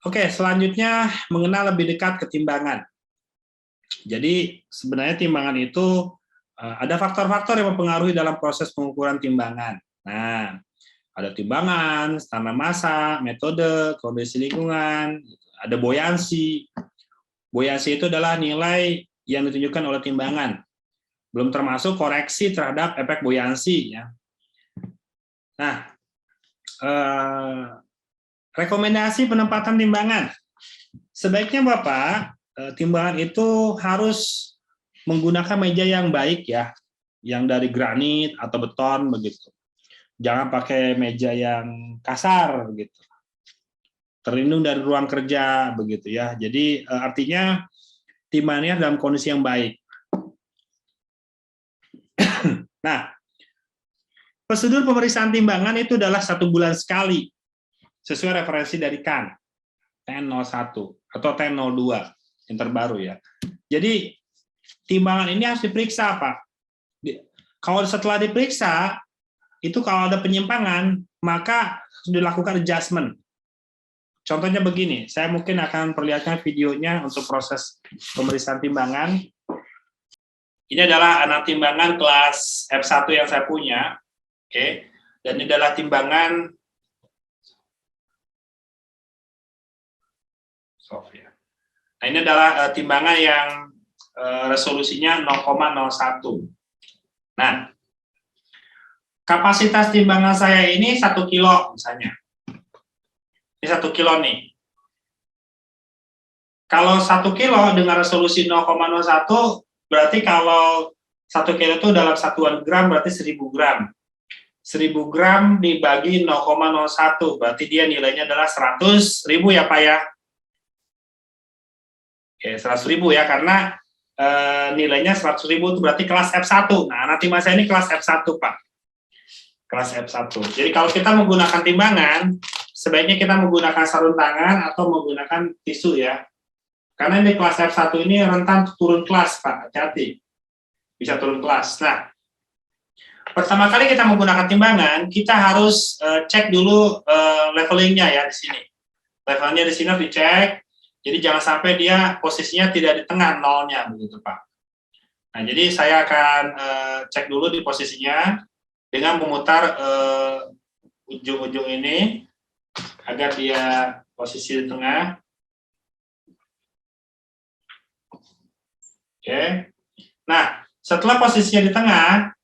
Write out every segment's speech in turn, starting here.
Oke, selanjutnya mengenal lebih dekat ketimbangan. Jadi sebenarnya timbangan itu ada faktor-faktor yang mempengaruhi dalam proses pengukuran timbangan. Nah, ada timbangan, standar massa, metode, kondisi lingkungan, ada buoyancy. Buoyancy itu adalah nilai yang ditunjukkan oleh timbangan. Belum termasuk koreksi terhadap efek buoyancy. Ya. Nah, rekomendasi penempatan timbangan. Sebaiknya Bapak, timbangan itu harus menggunakan meja yang baik ya, yang dari granit atau beton begitu. Jangan pakai meja yang kasar begitu. Terlindung dari ruang kerja begitu ya. Jadi artinya timbangannya dalam kondisi yang baik. Nah, prosedur pemeriksaan timbangan itu adalah 1 bulan sekali, sesuai referensi dari CAN, TN01 atau TN02 yang terbaru ya. Jadi timbangan ini harus diperiksa Pak. Kalau setelah diperiksa, itu kalau ada penyimpangan, maka harus dilakukan adjustment. Contohnya begini, saya mungkin akan perlihatkan videonya untuk proses pemeriksaan timbangan. Ini adalah anak timbangan kelas F1 yang saya punya, oke. Dan ini adalah timbangan Nah, ini adalah timbangan yang resolusinya 0,01. Nah, kapasitas timbangan saya ini 1 kilo misalnya. Ini 1 kilo nih. Kalau 1 kilo dengan resolusi 0,01, berarti kalau 1 kilo itu dalam satuan gram berarti 1000 gram. 1000 gram dibagi 0,01, berarti dia nilainya adalah 100.000 ya Pak ya. Oke, 100.000 ya, karena nilainya 100.000 itu berarti kelas F1. Nah, nanti masa ini kelas F1 Pak. Kelas F1. Jadi kalau kita menggunakan timbangan, sebaiknya kita menggunakan sarung tangan atau menggunakan tisu ya. Karena di kelas F1 ini rentan turun kelas Pak, hati-hati. Bisa turun kelas. Nah, pertama kali kita menggunakan timbangan, kita harus cek dulu levelingnya ya di sini. Levelnya di sini harus dicek. Jadi jangan sampai dia posisinya tidak di tengah nolnya begitu Pak. Nah, jadi saya akan cek dulu di posisinya dengan memutar ujung-ujung ini agar dia posisi di tengah. Oke. Nah, setelah posisinya di tengah,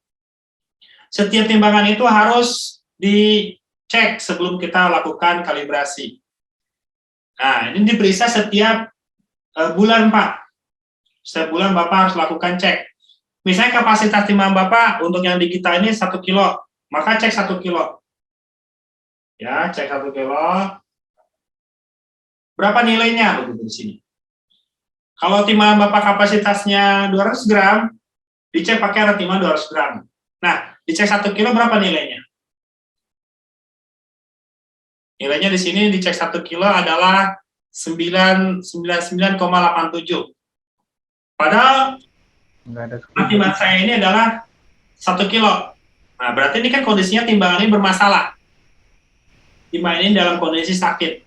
setiap timbangan itu harus dicek sebelum kita lakukan kalibrasi. Nah, ini diperiksa setiap bulan, Pak. Setiap bulan Bapak harus lakukan cek. Misalnya kapasitas timbangan Bapak untuk yang di kita ini 1 kilo, maka cek 1 kilo. Ya, cek 1 kilo. Berapa nilainya begitu di sini? Kalau timbangan Bapak kapasitasnya 200 gram, dicek pakai alat timbangan 200 gram. Nah, dicek 1 kilo berapa nilainya? Nilainya di sini dicek 1 kilo adalah 99,87. Padahal timbangan saya ini adalah 1 kilo. Nah, berarti ini kan kondisinya timbangan ini bermasalah. Timbangan ini dalam kondisi sakit.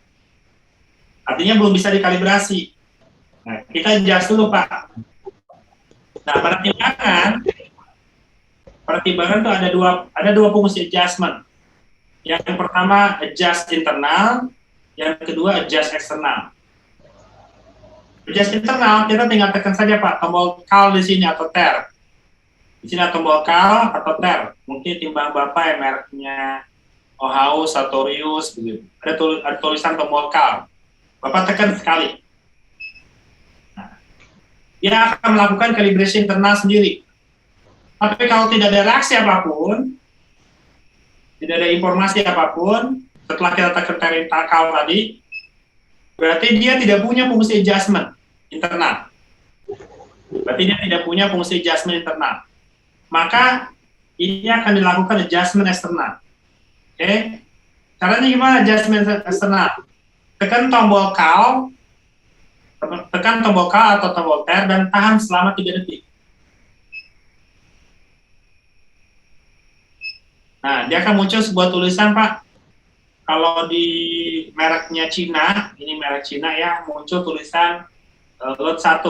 Artinya belum bisa dikalibrasi. Nah, kita adjust dulu, Pak. Nah, pada timbangan itu ada dua fungsi adjustment. Yang pertama adjust internal, yang kedua adjust eksternal. Adjust internal kita tinggal tekan saja Pak tombol call di sini atau ter. Di sini tombol call atau ter. Mungkin timbang Bapak yang mereknya Ohaus, Sartorius begitu. Ada tulisan tombol call. Bapak tekan sekali. Nah, dia akan melakukan kalibrasi internal sendiri. Tapi kalau tidak ada reaksi apapun, tidak ada informasi apapun, setelah kita tekan call tadi, berarti dia tidak punya fungsi adjustment internal. Berarti dia tidak punya fungsi adjustment internal. Maka ini akan dilakukan adjustment eksternal. Oke? Caranya gimana adjustment eksternal? Tekan tombol call atau tombol ter dan tahan selama 3 detik. Nah, dia akan muncul sebuah tulisan, Pak. Kalau di mereknya Cina, ini merek Cina ya, muncul tulisan lot 1.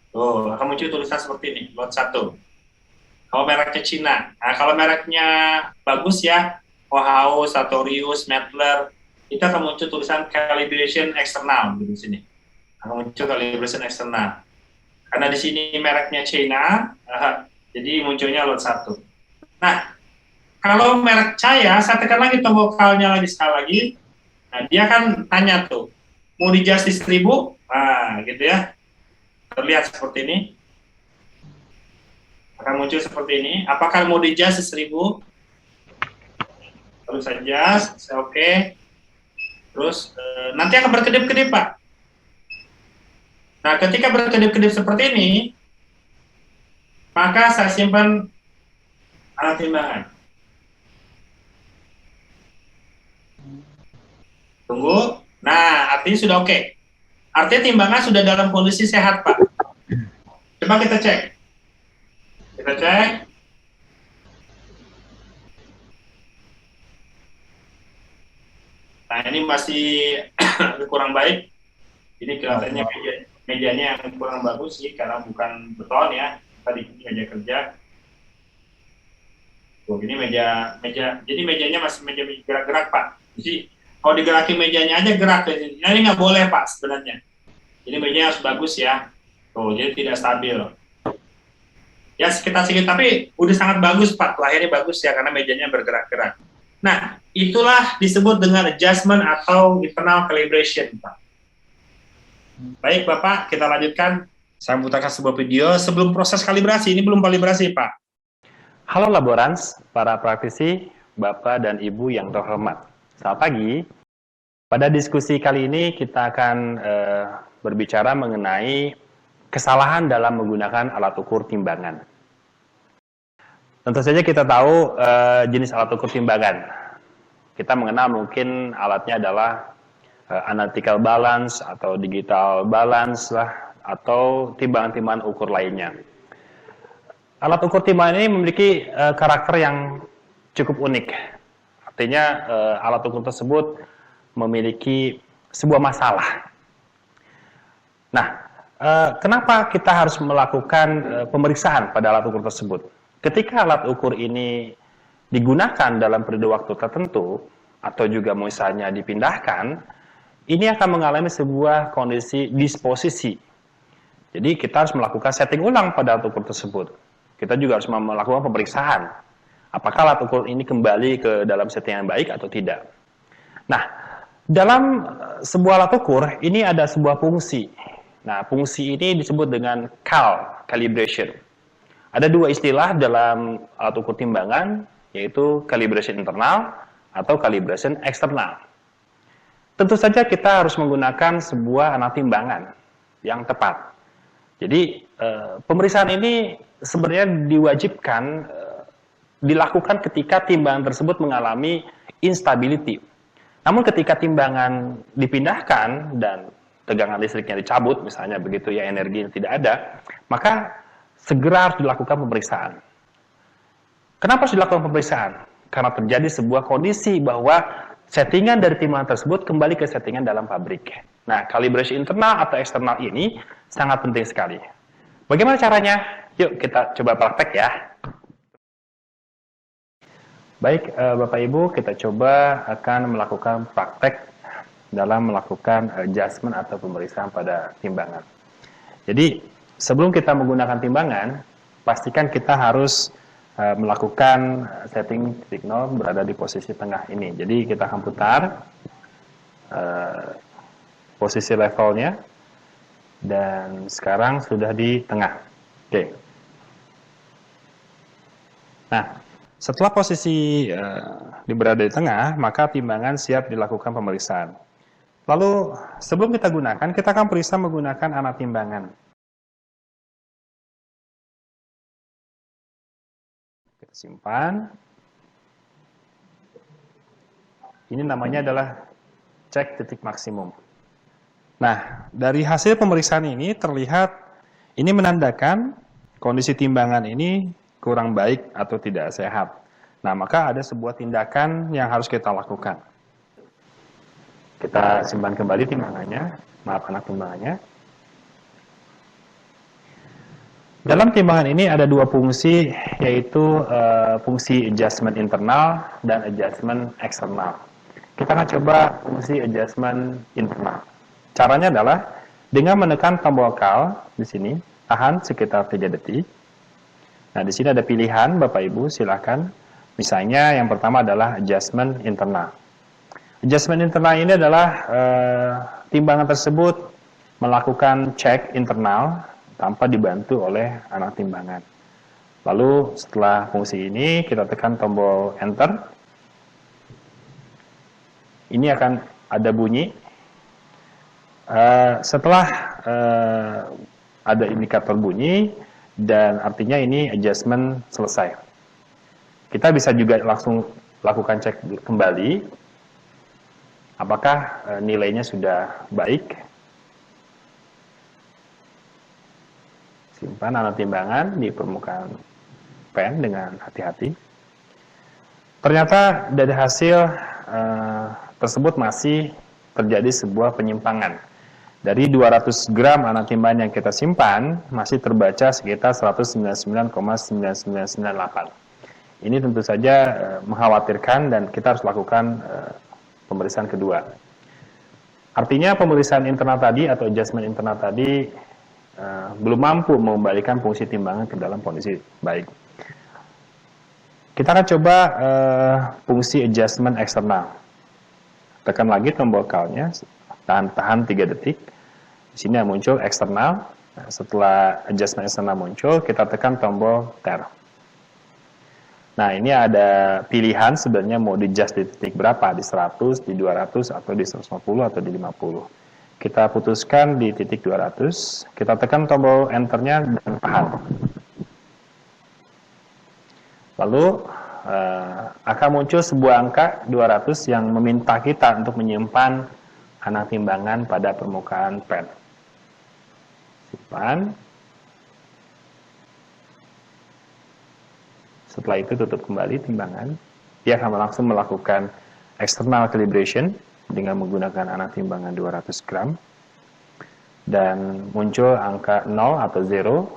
Tuh, akan muncul tulisan seperti ini, lot 1. Kalau mereknya Cina. Nah, kalau mereknya bagus ya, Ohio, Sartorius, Mettler, itu akan muncul tulisan calibration eksternal di sini. Akan muncul calibration eksternal. Karena di sini mereknya China, jadi munculnya lot 1. Nah, kalau merek saya tekan lagi tombol vokalnya lagi sekali lagi. Nah, dia kan tanya tuh, mau di just 1000? Nah, gitu ya. Terlihat seperti ini. Akan muncul seperti ini. Apakah mau di just 1000? Terus saja, saya oke. Terus nanti akan berkedip-kedip, Pak. Nah, ketika berkedip-kedip seperti ini, maka saya simpan alat timbangan. Tunggu. Nah, artinya sudah oke. Artinya timbangan sudah dalam kondisi sehat, Pak. Coba kita cek. Kita cek. Nah, ini masih kurang baik. Ini kelihatannya mejanya yang kurang bagus sih, karena bukan beton ya. Tadi meja kerja. Tuh, ini meja. Jadi mejanya masih meja gerak-gerak, Pak. Jadi kalau digerakin mejanya aja gerak. Nah, ini nggak boleh, Pak, sebenarnya. Ini mejanya harus bagus ya. Tuh, jadi tidak stabil. Ya, sedikit, tapi udah sangat bagus, Pak. Lahirnya bagus ya, karena mejanya bergerak-gerak. Nah, itulah disebut dengan adjustment atau internal calibration, Pak. Baik, Bapak, kita lanjutkan. Saya putarkan sebuah video sebelum proses kalibrasi. Ini belum kalibrasi, Pak. Halo Laborans, para praktisi, Bapak dan Ibu yang terhormat. Selamat pagi. Pada diskusi kali ini kita akan berbicara mengenai kesalahan dalam menggunakan alat ukur timbangan. Tentu saja kita tahu jenis alat ukur timbangan. Kita mengenal mungkin alatnya adalah analytical balance atau digital balance lah, atau timbangan-timbangan ukur lainnya. Alat ukur timbangan ini memiliki karakter yang cukup unik. Artinya alat ukur tersebut memiliki sebuah masalah. Nah, kenapa kita harus melakukan pemeriksaan pada alat ukur tersebut? Ketika alat ukur ini digunakan dalam periode waktu tertentu, atau juga misalnya dipindahkan, ini akan mengalami sebuah kondisi disposisi. Jadi kita harus melakukan setting ulang pada alat ukur tersebut. Kita juga harus melakukan pemeriksaan. Apakah alat ukur ini kembali ke dalam setting yang baik atau tidak. Nah, dalam sebuah alat ukur, ini ada sebuah fungsi. Nah, fungsi ini disebut dengan calibration. Ada dua istilah dalam alat ukur timbangan, yaitu calibration internal atau calibration eksternal. Tentu saja kita harus menggunakan sebuah alat timbangan yang tepat. Jadi, pemeriksaan ini sebenarnya diwajibkan dilakukan ketika timbangan tersebut mengalami instability. Namun ketika timbangan dipindahkan dan tegangan listriknya dicabut, misalnya begitu ya, energinya tidak ada, maka segera harus dilakukan pemeriksaan. Kenapa harus dilakukan pemeriksaan? Karena terjadi sebuah kondisi bahwa settingan dari timbangan tersebut kembali ke settingan dalam pabrik. Nah, calibration internal atau eksternal ini sangat penting sekali. Bagaimana caranya? Yuk kita coba praktek ya. Baik, Bapak Ibu, kita coba akan melakukan praktek dalam melakukan adjustment atau pemeriksaan pada timbangan. Jadi, sebelum kita menggunakan timbangan, pastikan kita harus melakukan setting titik nol berada di posisi tengah ini. Jadi, kita akan putar posisi levelnya, dan sekarang sudah di tengah. Oke. Nah, setelah posisi berada di tengah, maka timbangan siap dilakukan pemeriksaan. Lalu, sebelum kita gunakan, kita akan periksa menggunakan alat timbangan. Kita simpan. Ini namanya adalah cek titik maksimum. Nah, dari hasil pemeriksaan ini terlihat, ini menandakan kondisi timbangan ini kurang baik atau tidak sehat. Nah, maka ada sebuah tindakan yang harus kita lakukan. Kita simpan kembali timbangannya, maaf anak timbangannya. Dalam timbangan ini ada dua fungsi, yaitu fungsi adjustment internal dan adjustment eksternal. Kita akan coba fungsi adjustment internal. Caranya adalah dengan menekan tombol call di sini, tahan sekitar 3 detik. Nah, di sini ada pilihan, Bapak Ibu, silakan. Misalnya yang pertama adalah adjustment internal. Adjustment internal ini adalah timbangan tersebut melakukan cek internal tanpa dibantu oleh anak timbangan. Lalu setelah fungsi ini kita tekan tombol enter. Ini akan ada bunyi. Setelah ada indikator bunyi dan artinya ini adjustment selesai. Kita bisa juga langsung lakukan cek kembali apakah nilainya sudah baik. Simpan alat timbangan di permukaan pen dengan hati-hati. Ternyata dari hasil tersebut masih terjadi sebuah penyimpangan. Dari 200 gram alat timbangan yang kita simpan, masih terbaca sekitar 199,9998. Ini tentu saja mengkhawatirkan dan kita harus lakukan pemeriksaan kedua. Artinya pemeriksaan internal tadi atau adjustment internal tadi belum mampu mengembalikan fungsi timbangan ke dalam kondisi baik. Kita akan coba fungsi adjustment eksternal. Tekan lagi tombol call-nya, tahan 3 detik. Di sini muncul eksternal. Setelah adjustment eksternal muncul, kita tekan tombol tab. Nah, ini ada pilihan sebenarnya mau di-adjust di titik berapa, di 100, di 200, atau di 150, atau di 50. Kita putuskan di titik 200, kita tekan tombol enter-nya dan tahan. Lalu akan muncul sebuah angka 200 yang meminta kita untuk menyimpan anak timbangan pada permukaan pen. Simpan. Setelah itu tutup kembali timbangan. Dia akan langsung melakukan external calibration dengan menggunakan anak timbangan 200 gram. Dan muncul angka 0 atau 0.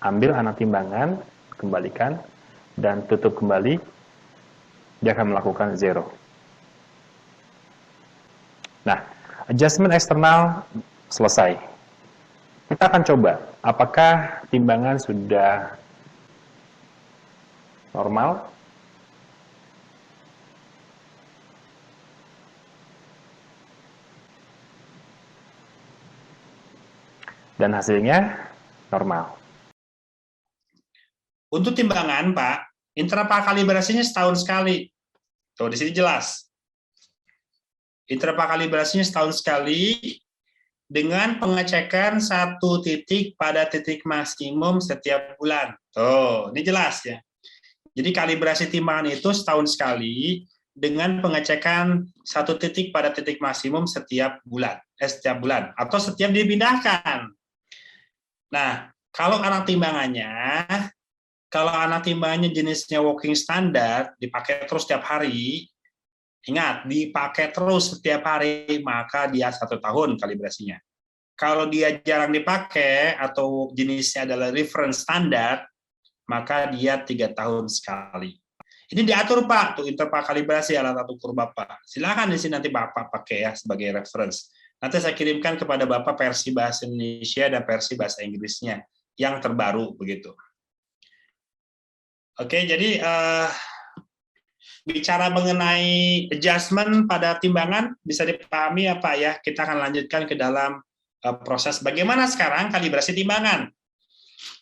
Ambil anak timbangan, kembalikan, dan tutup kembali. Dia akan melakukan 0. Nah, adjustment eksternal selesai. Kita akan coba, apakah timbangan sudah normal? Dan hasilnya normal. Untuk timbangan, Pak, interval kalibrasinya setahun sekali. Tuh, di sini jelas. Interval kalibrasinya setahun sekali dengan pengecekan satu titik pada titik maksimum setiap bulan. Tuh, ini jelas ya. Jadi kalibrasi timbangan itu setahun sekali dengan pengecekan satu titik pada titik maksimum setiap bulan atau setiap dipindahkan. Nah, kalau anak timbangannya jenisnya walking standard, dipakai terus setiap hari, ingat, dipakai terus setiap hari, maka dia 1 tahun kalibrasinya. Kalau dia jarang dipakai atau jenisnya adalah reference standard, maka dia 3 tahun sekali. Ini diatur, Pak, untuk interval kalibrasi alat ukur Bapak. Silakan di sini nanti Bapak pakai ya sebagai reference. Nanti saya kirimkan kepada Bapak versi bahasa Indonesia dan versi bahasa Inggrisnya yang terbaru begitu. Oke, jadi bicara mengenai adjustment pada timbangan bisa dipahami ya Pak ya. Kita akan lanjutkan ke dalam proses bagaimana sekarang kalibrasi timbangan.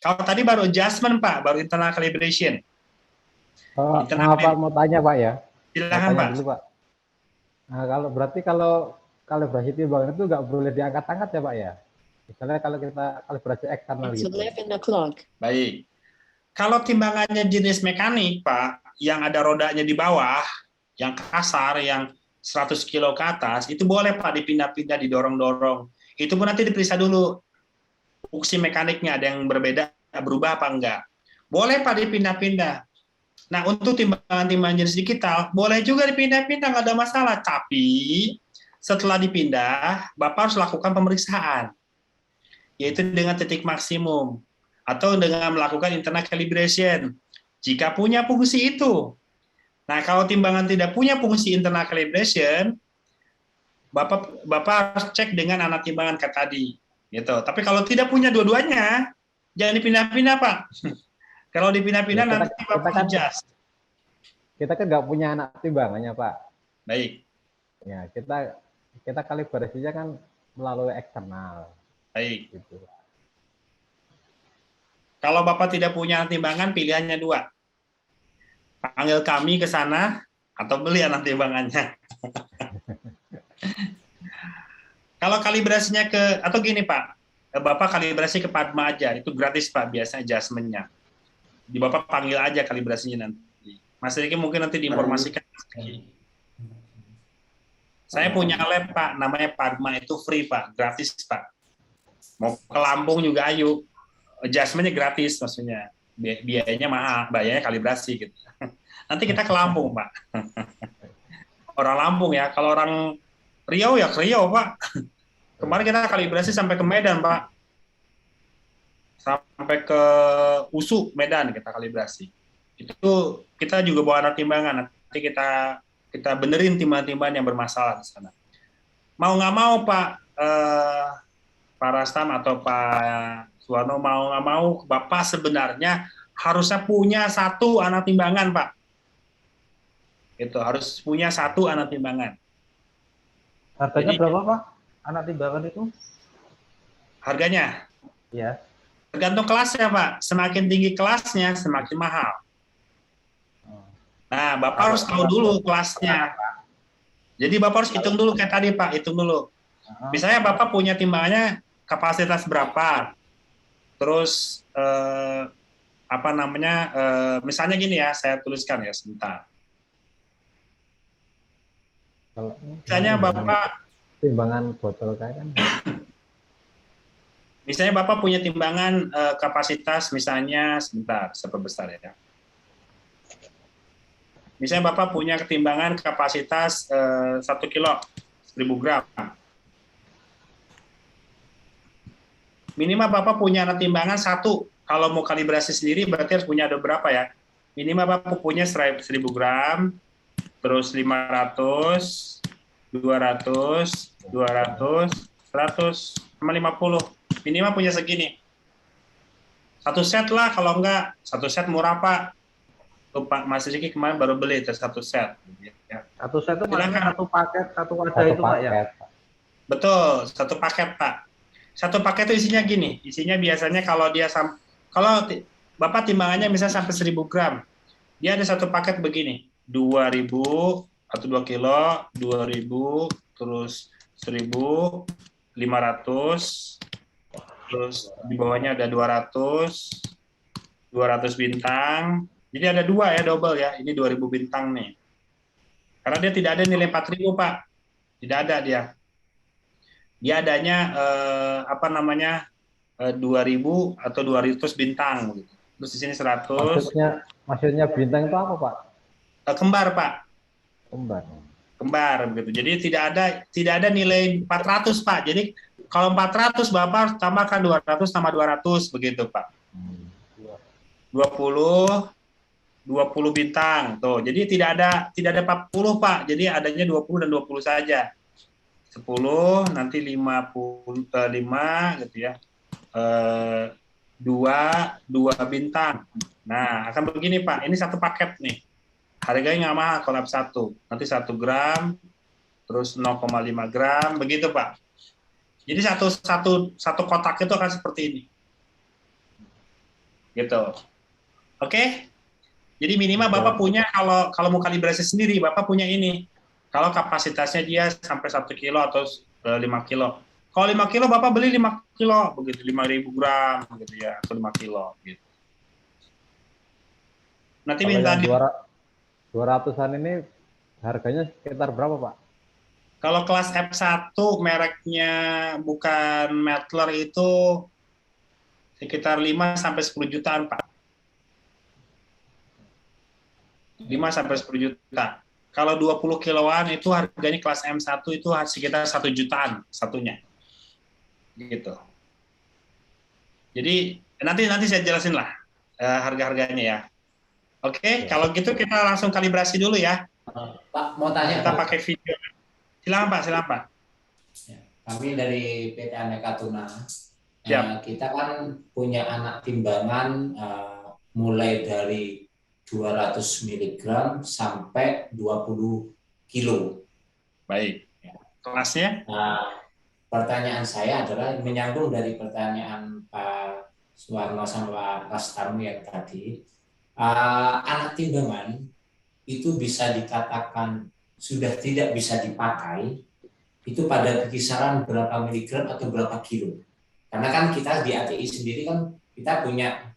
Kalau tadi baru adjustment Pak, baru internal calibration. Maaf Pak, mau tanya Pak ya. Silakan Pak. Dulu, Pak. Nah, kalau kalibrasi timbangan itu nggak boleh diangkat-angkat ya Pak ya. Misalnya kalau kita kalibrasi eksternal gitu. Baik. Kalau timbangannya jenis mekanik, Pak, yang ada rodanya di bawah, yang kasar, yang 100 kilo ke atas, itu boleh, Pak, dipindah-pindah, didorong-dorong. Itu pun nanti diperiksa dulu. Fungsi mekaniknya ada yang berbeda, berubah apa enggak. Boleh, Pak, dipindah-pindah. Nah, untuk timbangan-timbangan jenis digital, boleh juga dipindah-pindah, nggak ada masalah. Tapi setelah dipindah, Bapak harus lakukan pemeriksaan, yaitu dengan titik maksimum, atau dengan melakukan internal calibration, jika punya fungsi itu. Nah, kalau timbangan tidak punya fungsi internal calibration, Bapak harus cek dengan anak timbangan kayak tadi. Gitu. Tapi kalau tidak punya dua-duanya, jangan dipindah-pindah, Pak. Kalau dipindah-pindah Ya, nanti Bapak adjust. Kita kan nggak punya anak timbangannya, Pak. Baik. Ya, kita kalibrasinya kan melalui eksternal. Baik. Gitu. Kalau Bapak tidak punya timbangan, pilihannya dua. Panggil kami ke sana, atau beli anak timbangannya. Kalau kalibrasinya atau gini Pak, Bapak kalibrasi ke Padma aja, itu gratis Pak, biasa adjustment-nya. Di Bapak panggil aja kalibrasinya nanti. Mas Riki mungkin nanti diinformasikan. Saya punya lab Pak, namanya Padma, itu free Pak, gratis Pak. Mau ke Lampung juga ayo, adjustment-nya gratis maksudnya. Biayanya mahal, biayanya kalibrasi gitu. Nanti kita ke Lampung Pak. Orang Lampung ya, kalau orang Riau ya ke Riau Pak. Kemarin kita kalibrasi sampai ke Medan Pak. Sampai ke USU Medan kita kalibrasi. Itu kita juga bawa alat timbangan. Nanti kita benerin timbangan-timbangan yang bermasalah di sana. Mau nggak mau Pak Pak Rastam atau Pak Suwarno, mau nggak mau Bapak sebenarnya harusnya punya satu alat timbangan Pak. Itu harus punya satu alat timbangan. Harganya berapa Pak? Anak timbangan itu? Harganya? Ya. Tergantung kelasnya Pak. Semakin tinggi kelasnya, semakin mahal. Nah, Bapak harus tahu dulu kelasnya. Jadi Bapak harus hitung dulu kayak tadi Pak, hitung dulu. Misalnya Bapak punya timbangannya kapasitas berapa, terus misalnya gini ya, saya tuliskan ya sebentar. Misalnya Bapak timbangan botol kayak kan. Misalnya Bapak punya timbangan kapasitas misalnya sebentar, seberapa besar ya. Misalnya Bapak punya ketimbangan kapasitas 1 kilo, 1000 gram. Minimal Bapak punya alat timbangan satu. Kalau mau kalibrasi sendiri berarti harus punya ada berapa ya? Minimal Bapak punya 1000 gram, terus 500, 200, 100, sama 50. Minimal punya segini. Satu set lah, kalau enggak, satu set murah Pak. Tuh Pak Mas Riki kemarin baru beli satu set. Satu set itu maksudnya satu paket, satu wadah itu Pak ya? Betul, satu paket Pak. Satu paket itu isinya gini, isinya biasanya kalau Bapak timbangannya misalnya sampai 1000 gram, dia ada satu paket begini, 2000 atau 2 kilo, 2000, terus 1000, 500, terus di bawahnya ada 200 bintang. Jadi ada dua ya, double ya, ini 2000 bintang nih. Karena dia tidak ada nilai 4000 Pak, tidak ada dia. Dia adanya 2000 atau 200 bintang gitu. Terus di sini 100. Maksudnya bintang itu apa Pak? Kembar Pak. Kembar begitu. Jadi tidak ada nilai 400 Pak. Jadi kalau 400 Bapak tambahkan 200 tambah 200 begitu Pak. 20 bintang tuh. Jadi tidak ada 40 Pak. Jadi adanya 20 dan 20 saja. 10 nanti 55 gitu ya. 2 bintang. Nah, akan begini Pak. Ini satu paket nih. Harganya nggak mahal kalau satu. Nanti 1 gram, terus 0,5 gram, begitu Pak. Jadi satu kotak itu akan seperti ini. Gitu. Oke? Jadi minimal Bapak punya, kalau mau kalibrasi sendiri, Bapak punya ini. Kalau kapasitasnya dia sampai 1 kilo atau 5 kilo. Kalau 5 kilo Bapak beli 5 kilo, begitu 5.000 gram gitu ya, atau 5 kilo gitu. Nanti kalau minta 200-an ini harganya sekitar berapa Pak? Kalau kelas F1 mereknya bukan Mettler itu sekitar 5 sampai 10 jutaan Pak. 5 sampai 10 juta. Kalau 20 kiloan itu harganya kelas M1 itu sekitar 1 jutaan satunya. Gitu. Jadi nanti saya jelasin lah harga-harganya ya. Oke, kalau gitu kita langsung kalibrasi dulu ya. Pak, mau tanya. Kita pakai video. Silakan Pak. Kami dari PT Aneka Tuna. Siap. Kita kan punya anak timbangan mulai dari 200 mg sampai 20 kilo. Baik. Kelasnya? Pertanyaan saya adalah menyambung dari pertanyaan Pak Suwarno sama Pak Rastamu yang tadi. Anak timbangan itu bisa dikatakan sudah tidak bisa dipakai itu pada kisaran berapa miligram atau berapa kilo? Karena kan kita di ATI sendiri kan kita punya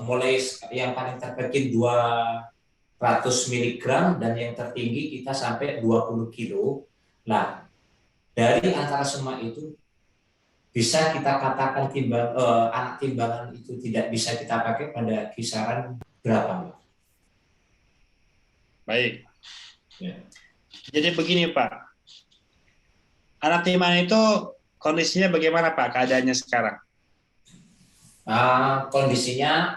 mulai yang paling terkecil 200 miligram dan yang tertinggi kita sampai 20 kilo. Nah, dari antara semua itu bisa kita katakan anak timbangan itu tidak bisa kita pakai pada kisaran berapa? Baik. Ya. Jadi begini Pak. Anak timbangan itu kondisinya bagaimana Pak keadaannya sekarang? Kondisinya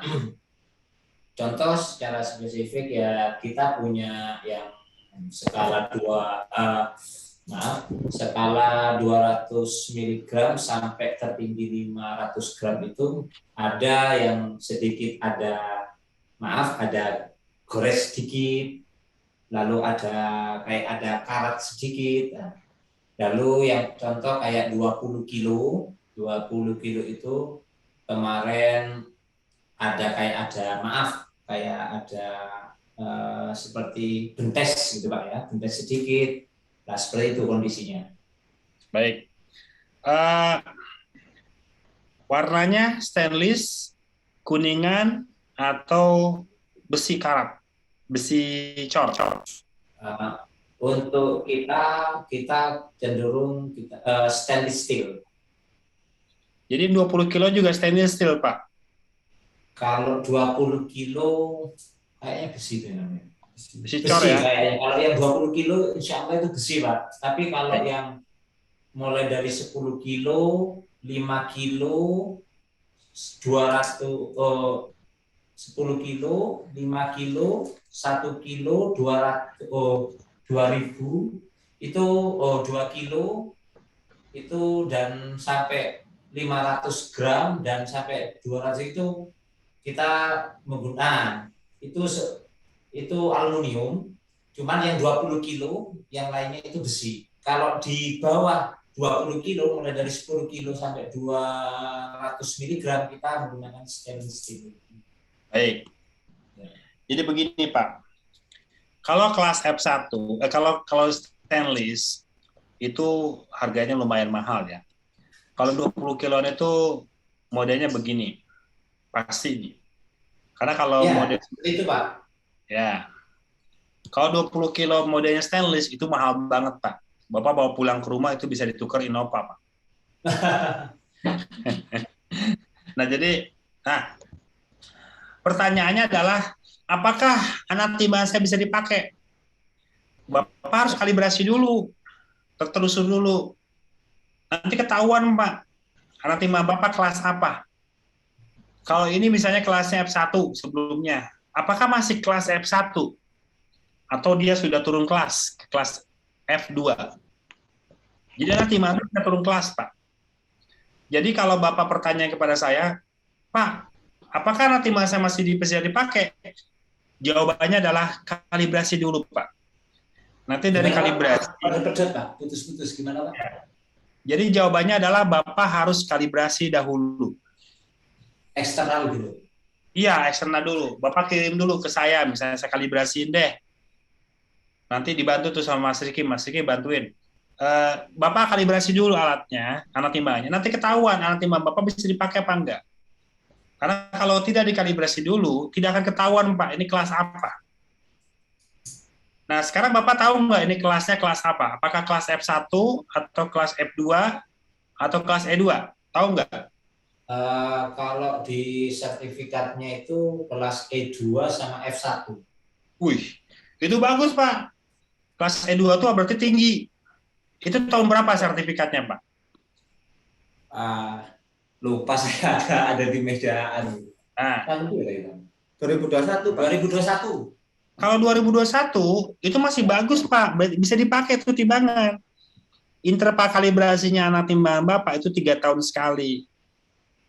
contoh secara spesifik ya kita punya yang skala 200 mg sampai tertinggi 500 gram itu ada yang sedikit ada gores sedikit, lalu ada karat sedikit. Lalu yang contoh kayak 20 kilo itu kemarin ada seperti bentes gitu Pak ya, bentes sedikit. Nah, seperti itu kondisinya. Baik. Warnanya stainless, kuningan atau besi karat, besi cor. Untuk kita cenderung stainless steel. Jadi 20 kilo juga stainless steel, Pak? Kalau 20 kilo kayaknya besi itu namanya. Besi cor ya? Kayaknya. Kalau yang 20 kilo insya Allah itu besi, Pak. Tapi kalau yang mulai dari 10 kilo, 5 kilo, 10 kilo, 5 kilo, 1 kilo, 2000 itu 2 kilo itu dan sampai 500 gram dan sampai 200 itu kita menggunakan itu aluminium, cuman yang 20 kilo yang lainnya itu besi. Kalau di bawah 20 kilo mulai dari 10 kilo sampai 200 miligram kita menggunakan stainless steel. Baik. Jadi begini Pak. Kalau kelas F1, kalau stainless itu harganya lumayan mahal ya. Kalau 20 kiloan itu modelnya begini. Pasti nih. Karena kalau ya, model itu Pak. Ya. Kalau 20 kilo modelnya stainless itu mahal banget, Pak. Bapak bawa pulang ke rumah itu bisa ditukar Innova, Pak. Pertanyaannya adalah apakah anak timbangan saya bisa dipakai? Bapak harus kalibrasi dulu, tertelusur dulu. Nanti ketahuan, Pak, anak timbangan Bapak kelas apa. Kalau ini misalnya kelasnya F1 sebelumnya, apakah masih kelas F1? Atau dia sudah turun kelas, ke kelas F2? Jadi anak timbangan bisa turun kelas, Pak. Jadi kalau Bapak pertanyaan kepada saya, Pak, apakah anak timbangan saya masih bisa dipakai? Jawabannya adalah kalibrasi dulu, Pak. Nanti dari kalibrasi. Pak, putus-putus gimana, Pak? Jadi jawabannya adalah Bapak harus kalibrasi dahulu. Eksternal dulu. Iya, eksternal dulu. Bapak kirim dulu ke saya, misalnya saya kalibrasiin deh. Nanti dibantu tuh sama Mas Riki bantuin. Bapak kalibrasi dulu alatnya, anak timbangannya. Nanti ketahuan anak timbang Bapak bisa dipakai apa enggak. Karena kalau tidak dikalibrasi dulu, tidak akan ketahuan, Pak, ini kelas apa. Nah, sekarang Bapak tahu nggak ini kelasnya kelas apa? Apakah kelas F1 atau kelas F2 atau kelas E2? Tahu nggak? Kalau di sertifikatnya itu kelas E2 sama F1. Wih, Itu bagus, Pak. Kelas E2 itu berarti tinggi. Itu tahun berapa sertifikatnya, Pak? Lupa saya ada di meja Nah, tahun itu ya, 2021, Pak. 2021. Kalau 2021 itu masih bagus, Pak. Bisa dipakai tuh timbangan. Interval kalibrasinya anak timbangan Bapak itu 3 tahun sekali.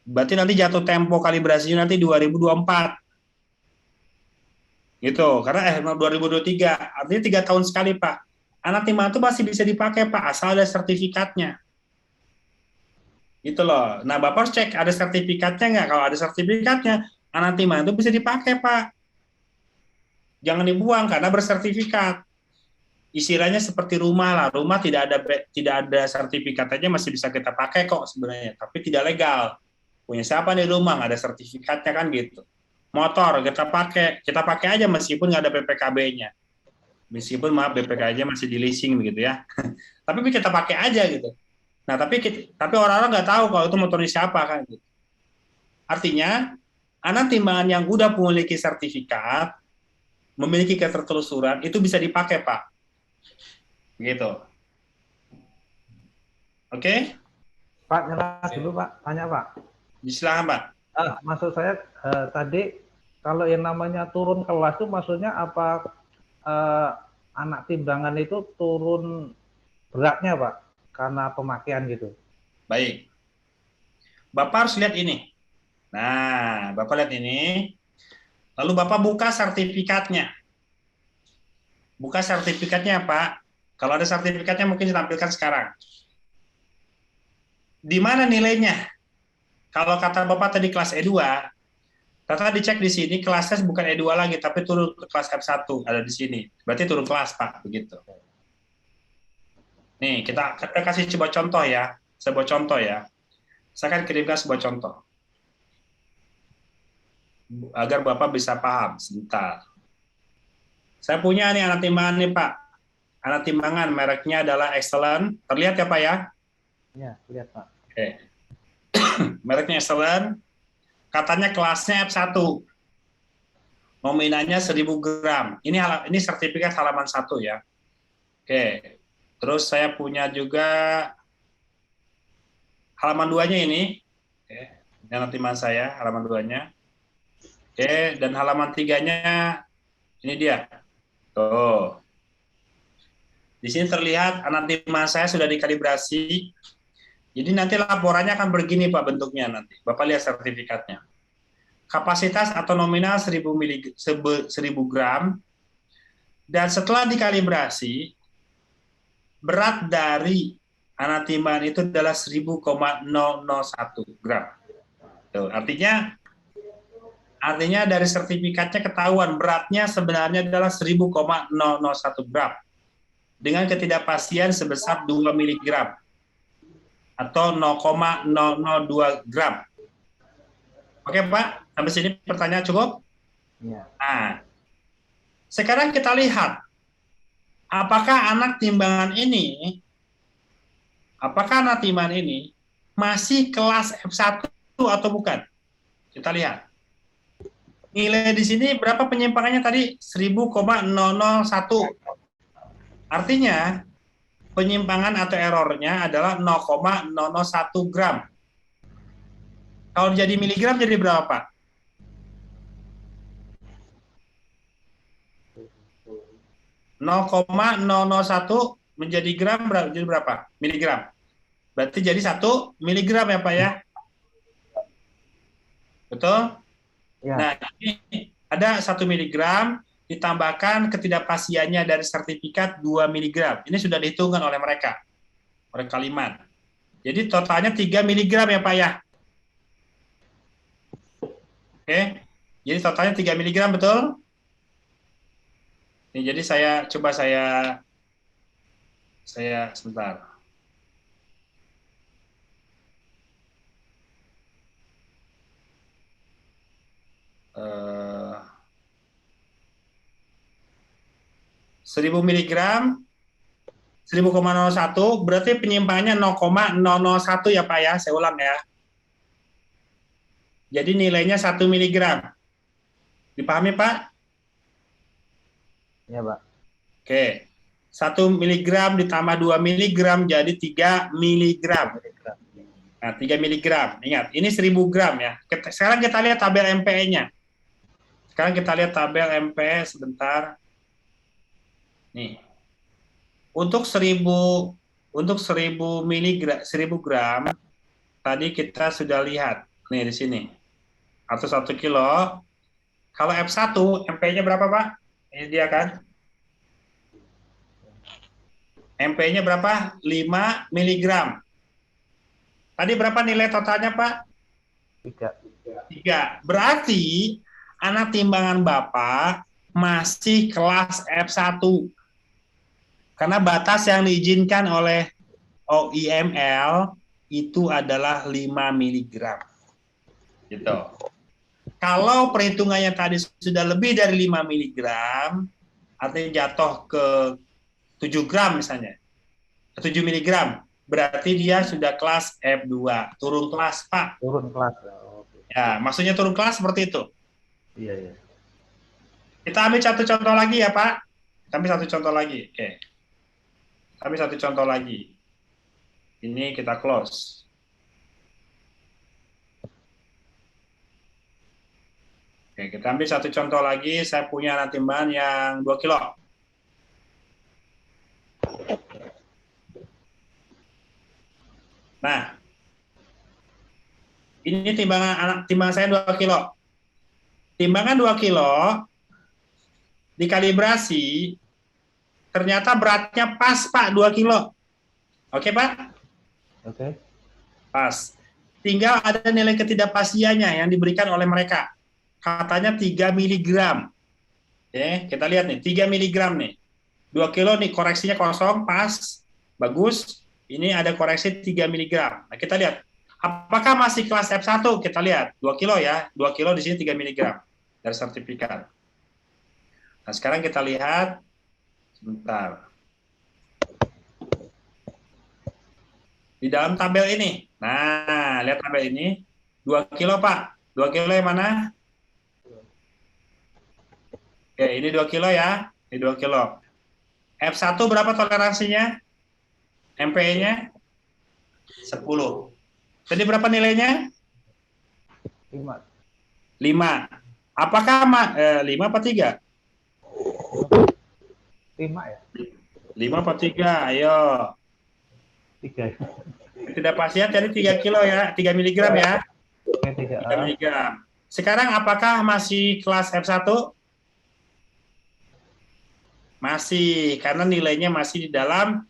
Berarti nanti jatuh tempo kalibrasinya nanti 2024. Gitu. Karena 2023. Artinya 3 tahun sekali, Pak. Anak timbangan itu masih bisa dipakai, Pak, asal ada sertifikatnya. Gitu loh. Nah, Bapak harus cek ada sertifikatnya nggak. Kalau ada sertifikatnya, anak timbangan itu bisa dipakai, Pak. Jangan dibuang karena bersertifikat. Istilahnya seperti rumah lah. Rumah tidak ada sertifikat aja masih bisa kita pakai kok sebenarnya, tapi tidak legal. Punya siapa di rumah nggak ada sertifikatnya kan gitu. Motor kita pakai aja meskipun nggak ada PPKB-nya. Meskipun maaf BPK-nya masih di leasing begitu ya. Tapi kita pakai aja gitu. Nah, tapi orang-orang nggak tahu kalau itu motornya siapa kan gitu. Artinya, anak timbangan yang udah memiliki sertifikat, memiliki ketertelusuran, itu bisa dipakai, Pak. Gitu. Oke? Pak, nyala dulu Pak, tanya Pak. Silakan, Pak. Maksud saya tadi kalau yang namanya turun kelas itu maksudnya apa anak timbangan itu turun beratnya Pak karena pemakaian gitu. Baik. Bapak harus lihat ini. Nah, Bapak lihat ini. Lalu Bapak buka sertifikatnya. Buka sertifikatnya, Pak. Kalau ada sertifikatnya mungkin ditampilkan sekarang. Di mana nilainya? Kalau kata Bapak tadi kelas E2, Tata dicek di sini kelasnya bukan E2 lagi, tapi turun ke kelas F1, ada di sini. Berarti turun kelas, Pak, begitu. Nih, kita kasih coba contoh ya. Sebuah contoh ya. Saya akan kirimkan sebuah contoh. Agar Bapak bisa paham. Sebentar. Saya punya nih anak timbangan nih, Pak. Anak timbangan, mereknya adalah Excellent. Terlihat ya, Pak ya? Iya, lihat Pak. Oke. Mereknya Excellent. Katanya kelasnya F1. Nominalnya 1000 gram. Ini sertifikat halaman 1 ya. Oke. Terus saya punya juga halaman 2-nya ini. Oke. Ini anak timbangan saya, halaman 2-nya. Oke, dan halaman 3-nya ini dia. Tuh. Di sini terlihat anak timbangan saya sudah dikalibrasi. Jadi nanti laporannya akan begini Pak bentuknya nanti. Bapak lihat sertifikatnya. Kapasitas atau nominal 1000 gram. Dan setelah dikalibrasi, berat dari anak timbangan itu adalah 1000,001 gram. Tuh, artinya dari sertifikatnya ketahuan beratnya sebenarnya adalah 1000,001 gram dengan ketidakpastian sebesar 2 mg atau 0,002 gram. Oke Pak, sampai sini pertanyaan cukup? Iya. Nah, sekarang kita lihat apakah anak timbangan ini masih kelas F1 atau bukan? Kita lihat. Nilai di sini berapa penyimpangannya tadi? 10,001. Artinya penyimpangan atau errornya adalah 0,001 gram. Kalau jadi miligram jadi berapa, Pak? 0,001 menjadi gram jadi berapa? Miligram. Berarti jadi 1 miligram ya, Pak ya? Betul? Ya. Nah, ini ada 1 miligram ditambahkan ketidakpastiannya dari sertifikat 2 miligram. Ini sudah dihitungkan oleh mereka, oleh Kaliman. Jadi totalnya 3 miligram ya Pak ya. Oke, jadi totalnya 3 miligram betul? Nih, jadi saya sebentar. 1000 miligram 10,01 berarti penyimpangannya 0,001 ya Pak ya, saya ulang ya. Jadi nilainya 1 miligram. Dipahami Pak? Ya, Pak. Oke. 1 miligram ditambah 2 miligram jadi 3 miligram. Nah, 3 miligram. Ingat, ini 1000 gram ya. Sekarang kita lihat tabel MPE-nya. Sekarang kita lihat tabel MPE sebentar. Nih. Untuk 1000 miligram 1000 gram tadi kita sudah lihat. Nih di sini. Atau 1 kilo. Kalau F1 MPE-nya berapa, Pak? Ini dia kan. MPE-nya berapa? 5 miligram. Tadi berapa nilai totalnya, Pak? 3. Berarti anak timbangan Bapak masih kelas F1. Karena batas yang diizinkan oleh OIML itu adalah 5 miligram. Gitu. Kalau perhitungannya tadi sudah lebih dari 5 miligram, artinya jatuh ke 7 gram misalnya, 7 miligram, berarti dia sudah kelas F2, turun kelas, Pak. Turun kelas. Ya, maksudnya turun kelas seperti itu. Iya, iya. Kita ambil satu contoh lagi ya, Pak. Kita ambil satu contoh lagi. Oke. Kita ambil satu contoh lagi. Ini kita close. Oke, kita ambil satu contoh lagi. Saya punya anak timbangan yang 2 kilo. Nah, ini timbangan saya 2 kilo. Timbangan 2 kilo dikalibrasi, ternyata beratnya pas, Pak, 2 kilo. Oke, Pak? Oke. Pas. Tinggal ada nilai ketidakpastiannya yang diberikan oleh mereka. Katanya 3 miligram. Oke, kita lihat nih, 3 miligram nih. 2 kilo nih koreksinya kosong, pas, bagus. Ini ada koreksi 3 miligram. Nah, kita lihat. Apakah masih kelas F1? Kita lihat. 2 kilo ya. 2 kilo di sini 3 miligram dari sertifikat. Nah, sekarang kita lihat. Sebentar. Di dalam tabel ini. Nah, lihat tabel ini. 2 kilo, Pak. 2 kilo yang mana? Oke, ini 2 kilo ya. Ini 2 kilo. F1 berapa toleransinya? MPE-nya? 10. Tadi berapa nilainya? 5. 5. Apakah 5 apa 3? 5 ya? 5 apa 3? Ayo. 3. Tidak pastian tadi 3 kilo ya, 3 miligram ya. Oke, 3 miligram. Sekarang apakah masih kelas F1? Masih, karena nilainya masih di dalam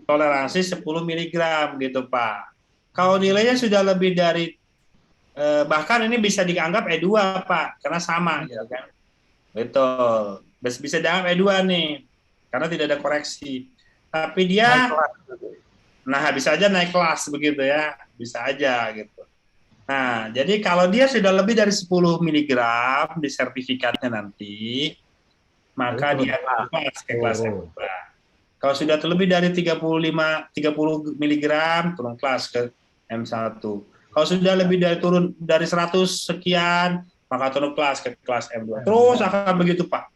toleransi 10 miligram gitu, Pak. Kalau nilainya sudah lebih dari, bahkan ini bisa dianggap E2, Pak, karena sama, gitu kan. Betul. Bisa dianggap E2 nih, karena tidak ada koreksi. Tapi dia, nah bisa aja naik kelas begitu ya, bisa aja gitu. Nah, jadi kalau dia sudah lebih dari 10 miligram di sertifikatnya nanti, maka dia kelas ke kelas F2. Kalau sudah lebih dari 30 miligram, turun kelas ke M1. Kalau sudah lebih dari turun dari 100 sekian, maka turun kelas ke kelas M2. Terus akan begitu, Pak.